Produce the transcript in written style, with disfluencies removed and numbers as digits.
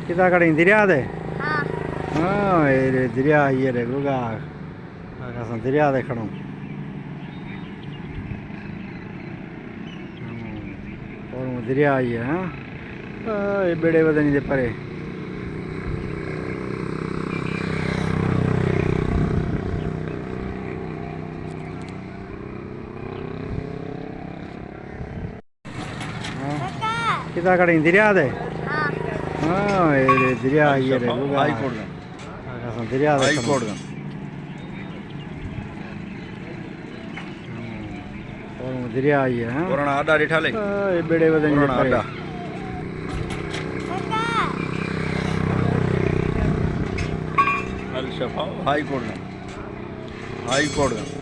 kita kadang diriya de हाँ ये दरिया ये रे गुगा आकाश दरिया दे खड़ो और दरिया ये हाँ ये बड़े बदनी दे परे kita kadang diriya de ये दरिया ये रे गुगा आकाश दरिया दे खड़ो और दरिया ये हाँ पुराना आडा डिठा ले ये बड़े बदनी दे परे अल शफा हाई कोर्ट